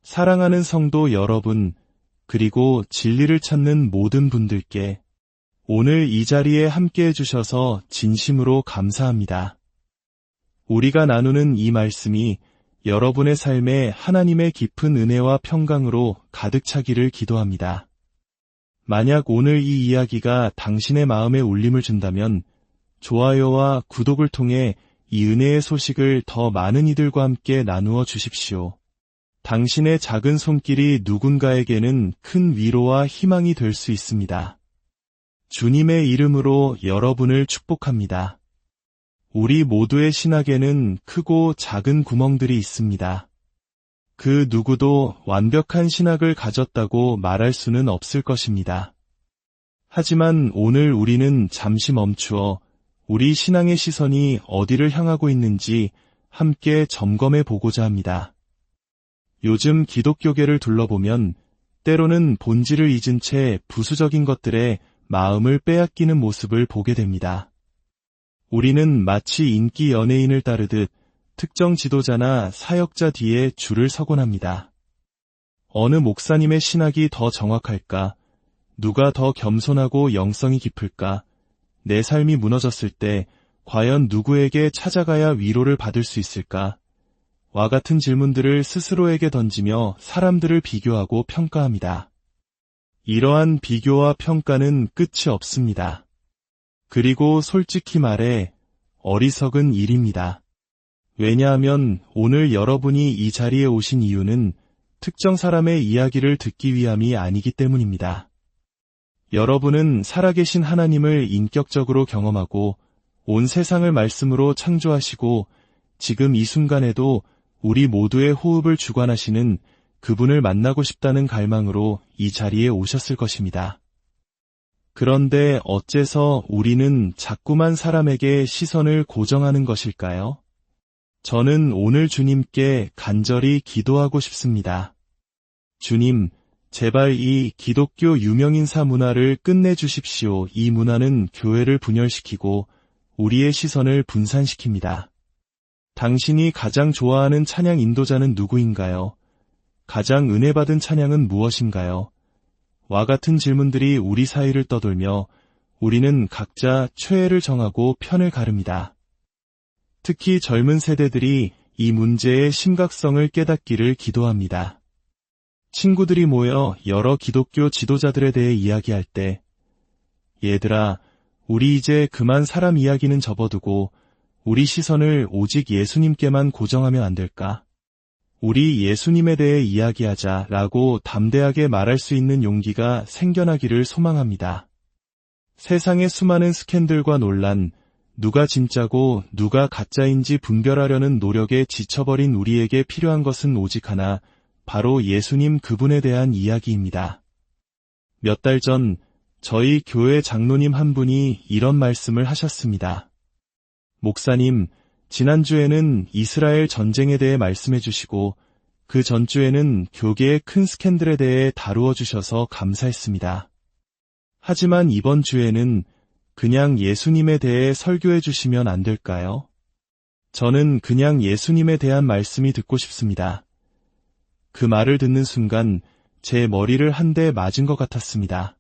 사랑하는 성도 여러분, 그리고 진리를 찾는 모든 분들께 오늘 이 자리에 함께 해주셔서 진심으로 감사합니다. 우리가 나누는 이 말씀이 여러분의 삶에 하나님의 깊은 은혜와 평강으로 가득 차기를 기도합니다. 만약 오늘 이 이야기가 당신의 마음에 울림을 준다면 좋아요와 구독을 통해 이 은혜의 소식을 더 많은 이들과 함께 나누어 주십시오. 당신의 작은 손길이 누군가에게는 큰 위로와 희망이 될 수 있습니다. 주님의 이름으로 여러분을 축복합니다. 우리 모두의 신학에는 크고 작은 구멍들이 있습니다. 그 누구도 완벽한 신학을 가졌다고 말할 수는 없을 것입니다. 하지만 오늘 우리는 잠시 멈추어 우리 신앙의 시선이 어디를 향하고 있는지 함께 점검해 보고자 합니다. 요즘 기독교계를 둘러보면 때로는 본질을 잊은 채 부수적인 것들에 마음을 빼앗기는 모습을 보게 됩니다. 우리는 마치 인기 연예인을 따르듯 특정 지도자나 사역자 뒤에 줄을 서곤 합니다. 어느 목사님의 신학이 더 정확할까? 누가 더 겸손하고 영성이 깊을까? 내 삶이 무너졌을 때 과연 누구에게 찾아가야 위로를 받을 수 있을까? 와 같은 질문들을 스스로에게 던지며 사람들을 비교하고 평가합니다. 이러한 비교와 평가는 끝이 없습니다. 그리고 솔직히 말해 어리석은 일입니다. 왜냐하면 오늘 여러분이 이 자리에 오신 이유는 특정 사람의 이야기를 듣기 위함이 아니기 때문입니다. 여러분은 살아계신 하나님을 인격적으로 경험하고 온 세상을 말씀으로 창조하시고 지금 이 순간에도 우리 모두의 호흡을 주관하시는 그분을 만나고 싶다는 갈망으로 이 자리에 오셨을 것입니다. 그런데 어째서 우리는 자꾸만 사람에게 시선을 고정하는 것일까요? 저는 오늘 주님께 간절히 기도하고 싶습니다. 주님, 제발 이 기독교 유명인사 문화를 끝내주십시오. 이 문화는 교회를 분열시키고 우리의 시선을 분산시킵니다. 당신이 가장 좋아하는 찬양 인도자는 누구인가요? 가장 은혜받은 찬양은 무엇인가요? 와 같은 질문들이 우리 사이를 떠돌며 우리는 각자 최애를 정하고 편을 가릅니다. 특히 젊은 세대들이 이 문제의 심각성을 깨닫기를 기도합니다. 친구들이 모여 여러 기독교 지도자들에 대해 이야기할 때 얘들아, 우리 이제 그만 사람 이야기는 접어두고 우리 시선을 오직 예수님께만 고정하면 안 될까? 우리 예수님에 대해 이야기하자 라고 담대하게 말할 수 있는 용기가 생겨나기를 소망합니다. 세상의 수많은 스캔들과 논란, 누가 진짜고 누가 가짜인지 분별하려는 노력에 지쳐버린 우리에게 필요한 것은 오직 하나, 바로 예수님 그분에 대한 이야기입니다. 몇 달 전 저희 교회 장로님 한 분이 이런 말씀을 하셨습니다. 목사님, 지난주에는 이스라엘 전쟁에 대해 말씀해 주시고 그 전주에는 교계의 큰 스캔들에 대해 다루어 주셔서 감사했습니다. 하지만 이번 주에는 그냥 예수님에 대해 설교해 주시면 안 될까요? 저는 그냥 예수님에 대한 말씀이 듣고 싶습니다. 그 말을 듣는 순간 제 머리를 한 대 맞은 것 같았습니다.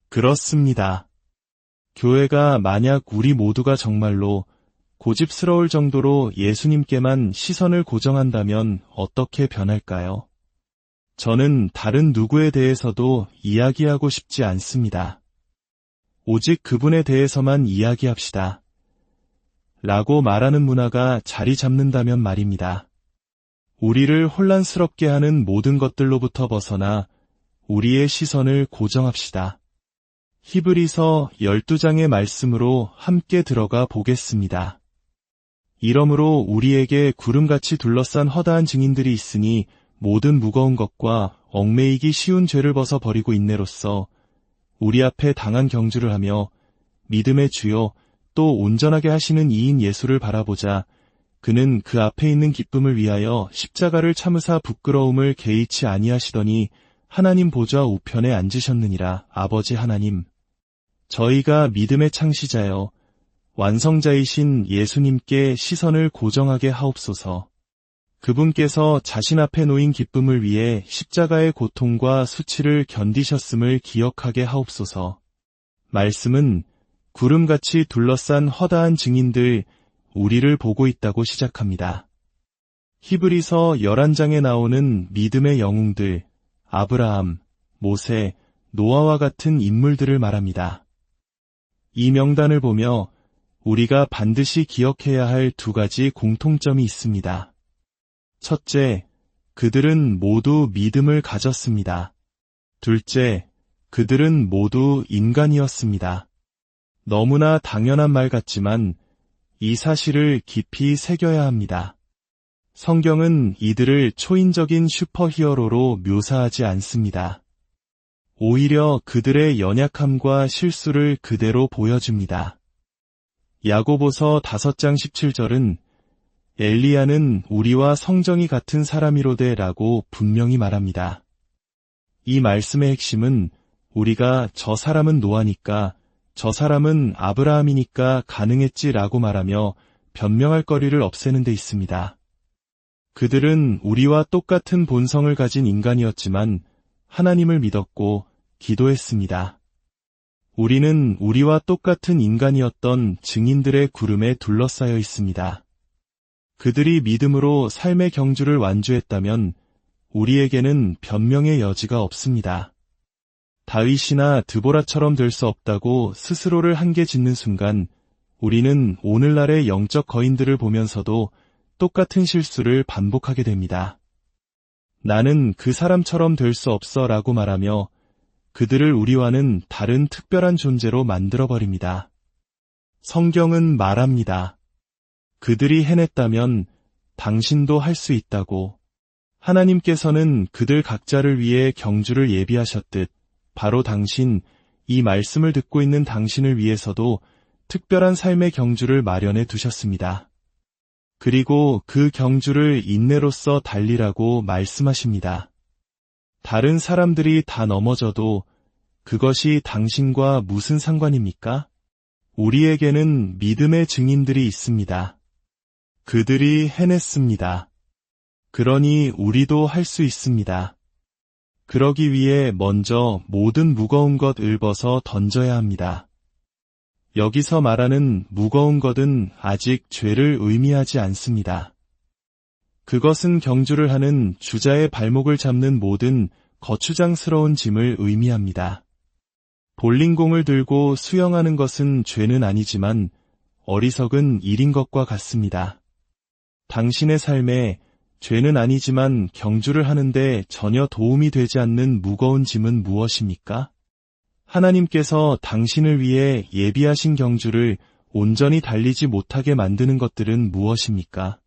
그렇습니다. 교회가 만약 우리 모두가 정말로 고집스러울 정도로 예수님께만 시선을 고정한다면 어떻게 변할까요? 저는 다른 누구에 대해서도 이야기하고 싶지 않습니다. 오직 그분에 대해서만 이야기합시다. 라고 말하는 문화가 자리 잡는다면 말입니다. 우리를 혼란스럽게 하는 모든 것들로부터 벗어나 우리의 시선을 고정합시다. 히브리서 12장의 말씀으로 함께 들어가 보겠습니다. 이러므로 우리에게 구름같이 둘러싼 허다한 증인들이 있으니 모든 무거운 것과 얽매이기 쉬운 죄를 벗어 버리고 인내로써 우리 앞에 당한 경주를 하며 믿음의 주요 또 온전하게 하시는 이인 예수를 바라보자. 그는 그 앞에 있는 기쁨을 위하여 십자가를 참으사 부끄러움을 개의치 아니하시더니 하나님 보좌 우편에 앉으셨느니라. 아버지 하나님, 저희가 믿음의 창시자여 완성자이신 예수님께 시선을 고정하게 하옵소서. 그분께서 자신 앞에 놓인 기쁨을 위해 십자가의 고통과 수치를 견디셨음을 기억하게 하옵소서. 말씀은 구름같이 둘러싼 허다한 증인들, 우리를 보고 있다고 시작합니다. 히브리서 11장에 나오는 믿음의 영웅들, 아브라함, 모세, 노아와 같은 인물들을 말합니다. 이 명단을 보며 우리가 반드시 기억해야 할 두 가지 공통점이 있습니다. 첫째, 그들은 모두 믿음을 가졌습니다. 둘째, 그들은 모두 인간이었습니다. 너무나 당연한 말 같지만 이 사실을 깊이 새겨야 합니다. 성경은 이들을 초인적인 슈퍼히어로로 묘사하지 않습니다. 오히려 그들의 연약함과 실수를 그대로 보여줍니다. 야고보서 5장 17절은 엘리야는 우리와 성정이 같은 사람이로되 라고 분명히 말합니다. 이 말씀의 핵심은 우리가 저 사람은 노아니까 저 사람은 아브라함이니까 가능했지 라고 말하며 변명할 거리를 없애는 데 있습니다. 그들은 우리와 똑같은 본성을 가진 인간이었지만 하나님을 믿었고 기도했습니다. 우리는 우리와 똑같은 인간이었던 증인들의 구름에 둘러싸여 있습니다. 그들이 믿음으로 삶의 경주를 완주했다면 우리에게는 변명의 여지가 없습니다. 다윗이나 드보라처럼 될 수 없다고 스스로를 한계 짓는 순간 우리는 오늘날의 영적 거인들을 보면서도 똑같은 실수를 반복하게 됩니다. 나는 그 사람처럼 될 수 없어 라고 말하며 그들을 우리와는 다른 특별한 존재로 만들어버립니다. 성경은 말합니다. 그들이 해냈다면 당신도 할 수 있다고. 하나님께서는 그들 각자를 위해 경주를 예비하셨듯 바로 당신, 이 말씀을 듣고 있는 당신을 위해서도 특별한 삶의 경주를 마련해 두셨습니다. 그리고 그 경주를 인내로써 달리라고 말씀하십니다. 다른 사람들이 다 넘어져도 그것이 당신과 무슨 상관입니까? 우리에게는 믿음의 증인들이 있습니다. 그들이 해냈습니다. 그러니 우리도 할 수 있습니다. 그러기 위해 먼저 모든 무거운 것을 벗어 던져야 합니다. 여기서 말하는 무거운 것은 아직 죄를 의미하지 않습니다. 그것은 경주를 하는 주자의 발목을 잡는 모든 거추장스러운 짐을 의미합니다. 볼링공을 들고 수영하는 것은 죄는 아니지만 어리석은 일인 것과 같습니다. 당신의 삶에 죄는 아니지만 경주를 하는데 전혀 도움이 되지 않는 무거운 짐은 무엇입니까? 하나님께서 당신을 위해 예비하신 경주를 온전히 달리지 못하게 만드는 것들은 무엇입니까?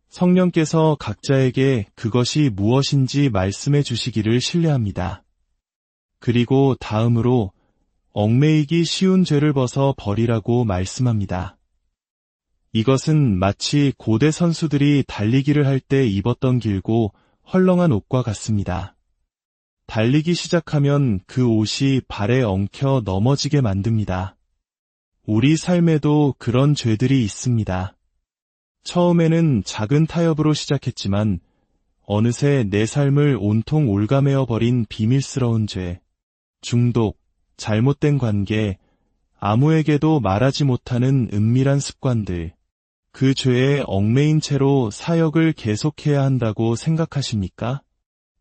성령께서 각자에게 그것이 무엇인지 말씀해 주시기를 신뢰합니다. 그리고 다음으로 얽매이기 쉬운 죄를 벗어 버리라고 말씀합니다. 이것은 마치 고대 선수들이 달리기를 할 때 입었던 길고 헐렁한 옷과 같습니다. 달리기 시작하면 그 옷이 발에 엉켜 넘어지게 만듭니다. 우리 삶에도 그런 죄들이 있습니다. 처음에는 작은 타협으로 시작했지만 어느새 내 삶을 온통 올가매어 버린 비밀스러운 죄, 중독, 잘못된 관계, 아무에게도 말하지 못하는 은밀한 습관들, 그 죄에 얽매인 채로 사역을 계속해야 한다고 생각하십니까?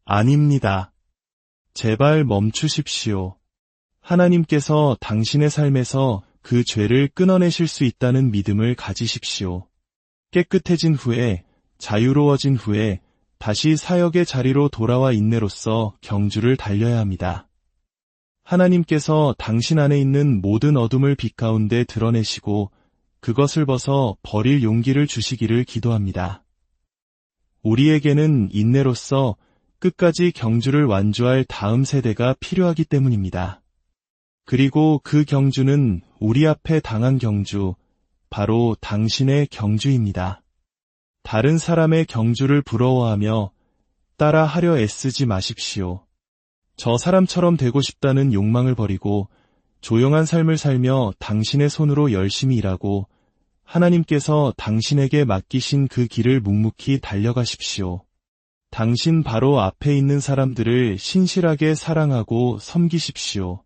아닙니다. 제발 멈추십시오. 하나님께서 당신의 삶에서 그 죄를 끊어내실 수 있다는 믿음을 가지십시오. 깨끗해진 후에, 자유로워진 후에 다시 사역의 자리로 돌아와 인내로써 경주를 달려야 합니다. 하나님께서 당신 안에 있는 모든 어둠을 빛 가운데 드러내시고 그것을 벗어 버릴 용기를 주시기를 기도합니다. 우리에게는 인내로써 끝까지 경주를 완주할 다음 세대가 필요하기 때문입니다. 그리고 그 경주는 우리 앞에 당한 경주, 바로 당신의 경주입니다. 다른 사람의 경주를 부러워하며 따라 하려 애쓰지 마십시오. 저 사람처럼 되고 싶다는 욕망을 버리고 조용한 삶을 살며 당신의 손으로 열심히 일하고 하나님께서 당신에게 맡기신 그 길을 묵묵히 달려가십시오. 당신 바로 앞에 있는 사람들을 신실하게 사랑하고 섬기십시오.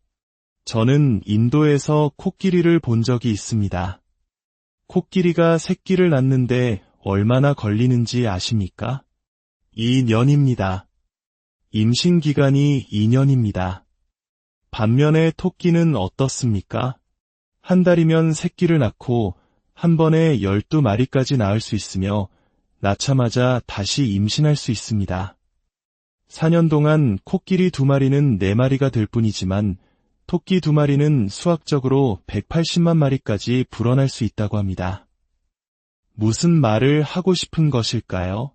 저는 인도에서 코끼리를 본 적이 있습니다. 코끼리가 새끼를 낳는데 얼마나 걸리는지 아십니까? 2년입니다. 임신 기간이 2년입니다. 반면에 토끼는 어떻습니까? 한 달이면 새끼를 낳고 한 번에 12마리까지 낳을 수 있으며 낳자마자 다시 임신할 수 있습니다. 4년 동안 코끼리 2마리는 4마리가 될 뿐이지만 토끼 2마리는 수학적으로 180만 마리까지 불어날 수 있다고 합니다. 무슨 말을 하고 싶은 것일까요?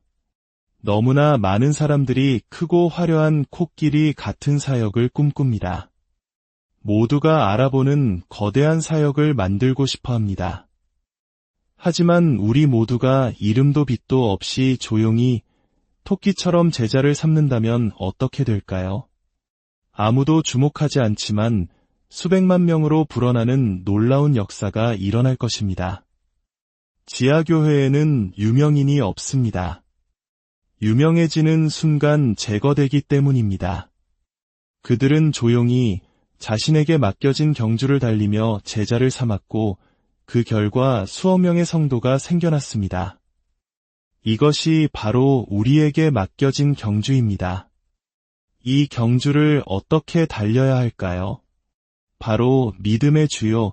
너무나 많은 사람들이 크고 화려한 코끼리 같은 사역을 꿈꿉니다. 모두가 알아보는 거대한 사역을 만들고 싶어 합니다. 하지만 우리 모두가 이름도 빛도 없이 조용히 토끼처럼 제자를 삼는다면 어떻게 될까요? 아무도 주목하지 않지만 수백만 명으로 불어나는 놀라운 역사가 일어날 것입니다. 지하교회에는 유명인이 없습니다. 유명해지는 순간 제거되기 때문입니다. 그들은 조용히 자신에게 맡겨진 경주를 달리며 제자를 삼았고 그 결과 수억 명의 성도가 생겨났습니다. 이것이 바로 우리에게 맡겨진 경주입니다. 이 경주를 어떻게 달려야 할까요? 바로 믿음의 주요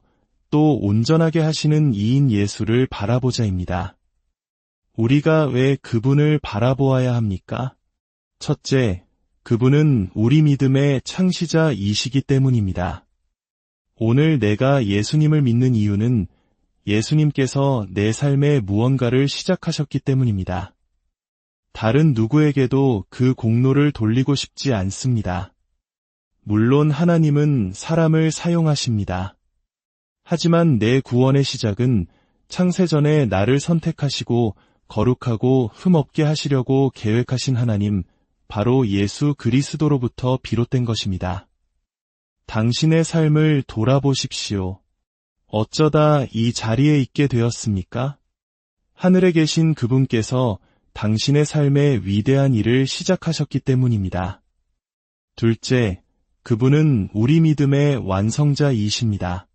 또 온전하게 하시는 이인 예수를 바라보자입니다. 우리가 왜 그분을 바라보아야 합니까? 첫째, 그분은 우리 믿음의 창시자이시기 때문입니다. 오늘 내가 예수님을 믿는 이유는 예수님께서 내 삶에 무언가를 시작하셨기 때문입니다. 다른 누구에게도 그 공로를 돌리고 싶지 않습니다. 물론 하나님은 사람을 사용하십니다. 하지만 내 구원의 시작은 창세전에 나를 선택하시고 거룩하고 흠없게 하시려고 계획하신 하나님, 바로 예수 그리스도로부터 비롯된 것입니다. 당신의 삶을 돌아보십시오. 어쩌다 이 자리에 있게 되었습니까? 하늘에 계신 그분께서 당신의 삶에 위대한 일을 시작하셨기 때문입니다. 둘째, 그분은 우리 믿음의 완성자이십니다.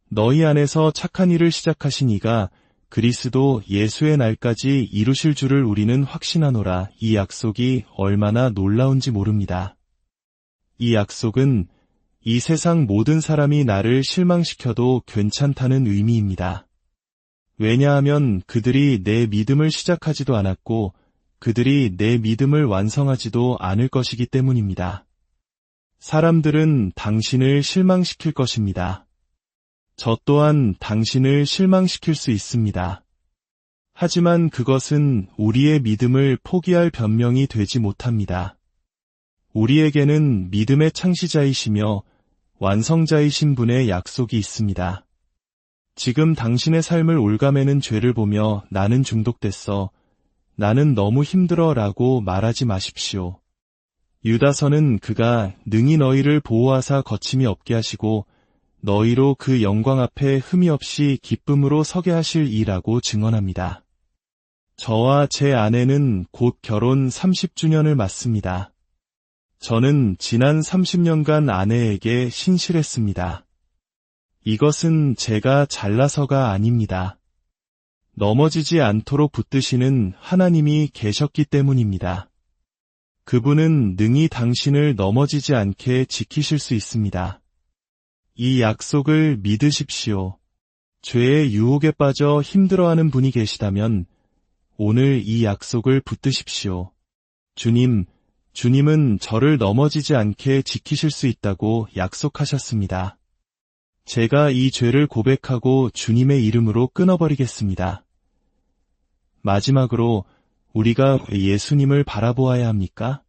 너희 안에서 착한 일을 시작하신 이가 그리스도 예수의 날까지 이루실 줄을 우리는 확신하노라. 이 약속이 얼마나 놀라운지 모릅니다. 이 약속은 이 세상 모든 사람이 나를 실망시켜도 괜찮다는 의미입니다. 왜냐하면 그들이 내 믿음을 시작하지도 않았고 그들이 내 믿음을 완성하지도 않을 것이기 때문입니다. 사람들은 당신을 실망시킬 것입니다. 저 또한 당신을 실망시킬 수 있습니다. 하지만 그것은 우리의 믿음을 포기할 변명이 되지 못합니다. 우리에게는 믿음의 창시자이시며 완성자이신 분의 약속이 있습니다. 지금 당신의 삶을 올가매는 죄를 보며 나는 중독됐어, 나는 너무 힘들어 라고 말하지 마십시오. 유다서는 그가 능히 너희를 보호하사 거침이 없게 하시고 너희로 그 영광 앞에 흠이 없이 기쁨으로 서게 하실 이라고 증언합니다. 저와 제 아내는 곧 결혼 30주년을 맞습니다. 저는 지난 30년간 아내에게 신실했습니다. 이것은 제가 잘나서가 아닙니다. 넘어지지 않도록 붙드시는 하나님이 계셨기 때문입니다. 그분은 능히 당신을 넘어지지 않게 지키실 수 있습니다. 이 약속을 믿으십시오. 죄의 유혹에 빠져 힘들어하는 분이 계시다면 오늘 이 약속을 붙드십시오. 주님은 저를 넘어지지 않게 지키실 수 있다고 약속하셨습니다. 제가 이 죄를 고백하고 주님의 이름으로 끊어버리겠습니다. 마지막으로 우리가 왜 예수님을 바라보아야 합니까?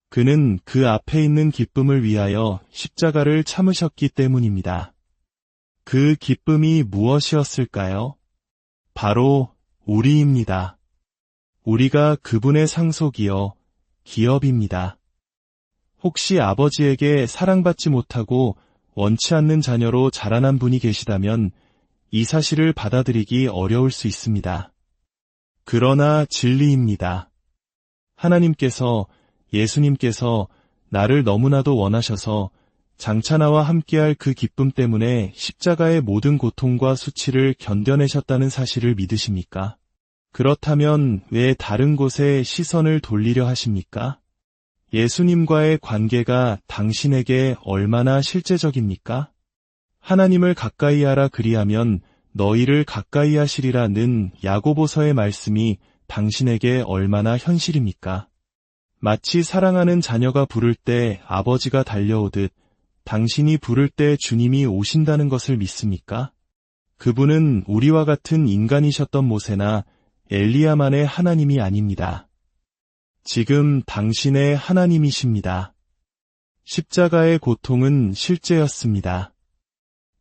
그는 그 앞에 있는 기쁨을 위하여 십자가를 참으셨기 때문입니다. 그 기쁨이 무엇이었을까요? 바로 우리입니다. 우리가 그분의 상속이요, 기업입니다. 혹시 아버지에게 사랑받지 못하고 원치 않는 자녀로 자라난 분이 계시다면 이 사실을 받아들이기 어려울 수 있습니다. 그러나 진리입니다. 하나님께서, 예수님께서 나를 너무나도 원하셔서 장차 나와 함께할 그 기쁨 때문에 십자가의 모든 고통과 수치를 견뎌내셨다는 사실을 믿으십니까? 그렇다면 왜 다른 곳에 시선을 돌리려 하십니까? 예수님과의 관계가 당신에게 얼마나 실제적입니까? 하나님을 가까이 하라 그리하면 너희를 가까이 하시리라는 야고보서의 말씀이 당신에게 얼마나 현실입니까? 마치 사랑하는 자녀가 부를 때 아버지가 달려오듯 당신이 부를 때 주님이 오신다는 것을 믿습니까? 그분은 우리와 같은 인간이셨던 모세나 엘리야만의 하나님이 아닙니다. 지금 당신의 하나님이십니다. 십자가의 고통은 실제였습니다.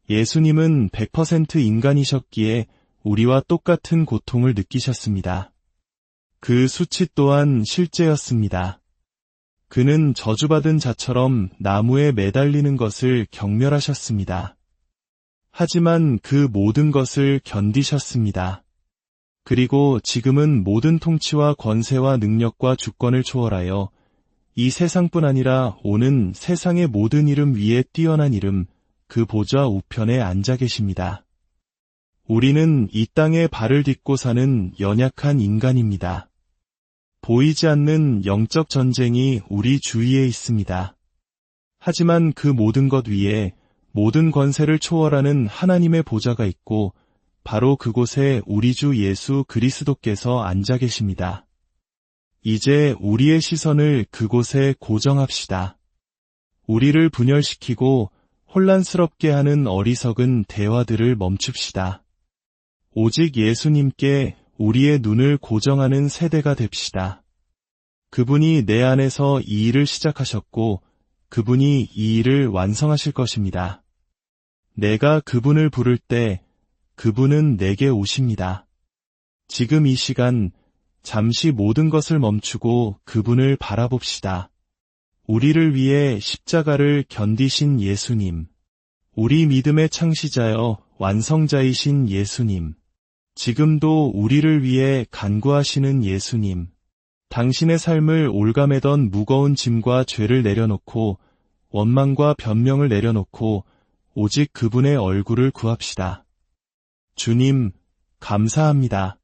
예수님은 100% 인간이셨기에 우리와 똑같은 고통을 느끼셨습니다. 그 수치 또한 실제였습니다. 그는 저주받은 자처럼 나무에 매달리는 것을 경멸하셨습니다. 하지만 그 모든 것을 견디셨습니다. 그리고 지금은 모든 통치와 권세와 능력과 주권을 초월하여 이 세상뿐 아니라 오는 세상의 모든 이름 위에 뛰어난 이름, 그 보좌 우편에 앉아 계십니다. 우리는 이 땅에 발을 딛고 사는 연약한 인간입니다. 보이지 않는 영적 전쟁이 우리 주위에 있습니다. 하지만 그 모든 것 위에 모든 권세를 초월하는 하나님의 보좌가 있고 바로 그곳에 우리 주 예수 그리스도께서 앉아 계십니다. 이제 우리의 시선을 그곳에 고정합시다. 우리를 분열시키고 혼란스럽게 하는 어리석은 대화들을 멈춥시다. 오직 예수님께 우리의 눈을 고정하는 세대가 됩시다. 그분이 내 안에서 이 일을 시작하셨고 그분이 이 일을 완성하실 것입니다. 내가 그분을 부를 때 그분은 내게 오십니다. 지금 이 시간 잠시 모든 것을 멈추고 그분을 바라봅시다. 우리를 위해 십자가를 견디신 예수님, 우리 믿음의 창시자여 완성자이신 예수님, 지금도 우리를 위해 간구하시는 예수님, 당신의 삶을 올가매던 무거운 짐과 죄를 내려놓고 원망과 변명을 내려놓고 오직 그분의 얼굴을 구합시다. 주님, 감사합니다.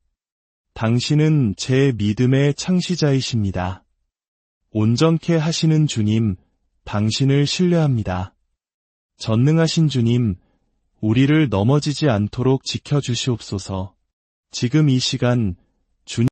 당신은 제 믿음의 창시자이십니다. 온전케 하시는 주님, 당신을 신뢰합니다. 전능하신 주님, 우리를 넘어지지 않도록 지켜주시옵소서. 지금 이 시간 주님